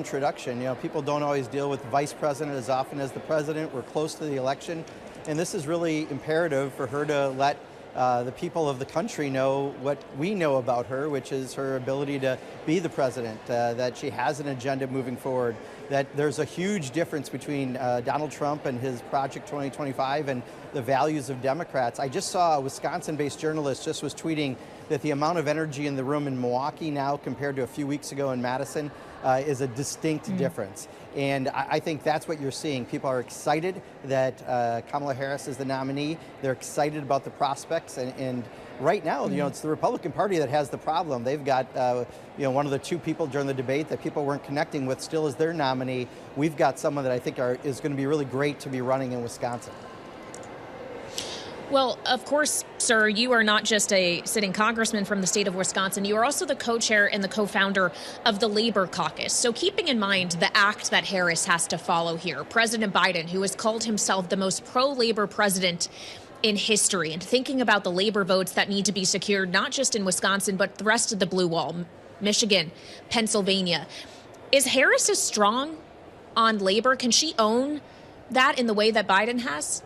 Introduction. People don't always deal with vice president as often as the president. We're close to the election, and this is really imperative for her to let the people of the country know what we know about her, which is her ability to be the president, that she has an agenda moving forward, that there's a huge difference between Donald Trump and his Project 2025 and the values of Democrats. I just saw a Wisconsin-based journalist just was tweeting that the amount of energy in the room in Milwaukee now compared to a few weeks ago in Madison is a distinct difference. And I think that's what you're seeing. People are excited that Kamala Harris is the nominee. They're excited about the prospects. And right now, it's the Republican Party that has the problem. They've got one of the two people during the debate that people weren't connecting with still as their nominee. We've got someone that I think is going to be really great to be running in Wisconsin. Well, of course, sir, you are not just a sitting congressman from the state of Wisconsin. You are also the co-chair and the co-founder of the Labor Caucus. So keeping in mind the act that Harris has to follow here, President Biden, who has called himself the most pro-labor president in history, and thinking about the labor votes that need to be secured, not just in Wisconsin, but the rest of the blue wall, Michigan, Pennsylvania. Is Harris as strong on labor? Can she own that in the way that Biden has?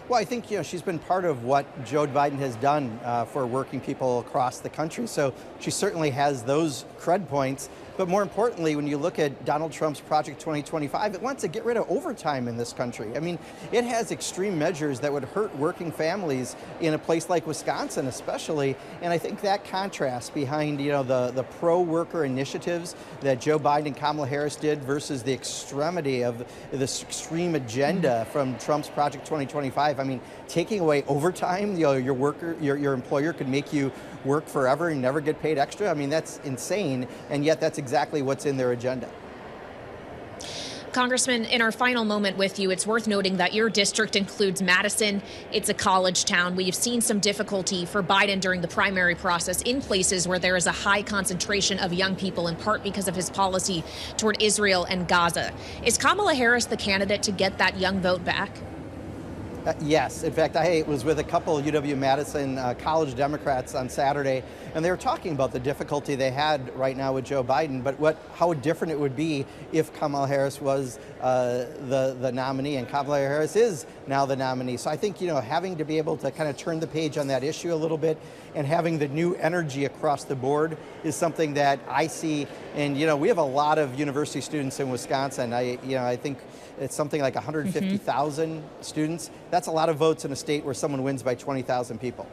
Well, I think, she's been part of what Joe Biden has done for working people across the country. So she certainly has those cred points. But more importantly, when you look at Donald Trump's Project 2025, it wants to get rid of overtime in this country. I mean, it has extreme measures that would hurt working families in a place like Wisconsin, especially. And I think that contrast behind, the pro-worker initiatives that Joe Biden and Kamala Harris did versus the extremity of this extreme agenda from Trump's Project 2025. I mean, taking away overtime, your employer could make you work forever and never get paid extra. I mean, that's insane, and yet that's exactly what's in their agenda. Congressman, in our final moment with you, it's worth noting that your district includes Madison. It's a college town. We've seen some difficulty for Biden during the primary process in places where there is a high concentration of young people, in part because of his policy toward Israel and Gaza. Is Kamala Harris the candidate to get that young vote back? Yes. In fact, I was with a couple of UW-Madison college Democrats on Saturday, and they were talking about the difficulty they had right now with Joe Biden, but how different it would be if Kamala Harris was the nominee, and Kamala Harris is now the nominee. So I think, having to be able to kind of turn the page on that issue a little bit and having the new energy across the board is something that I see. And, we have a lot of university students in Wisconsin. I think it's something like 150,000 students. That's a lot of votes in a state where someone wins by 20,000 people.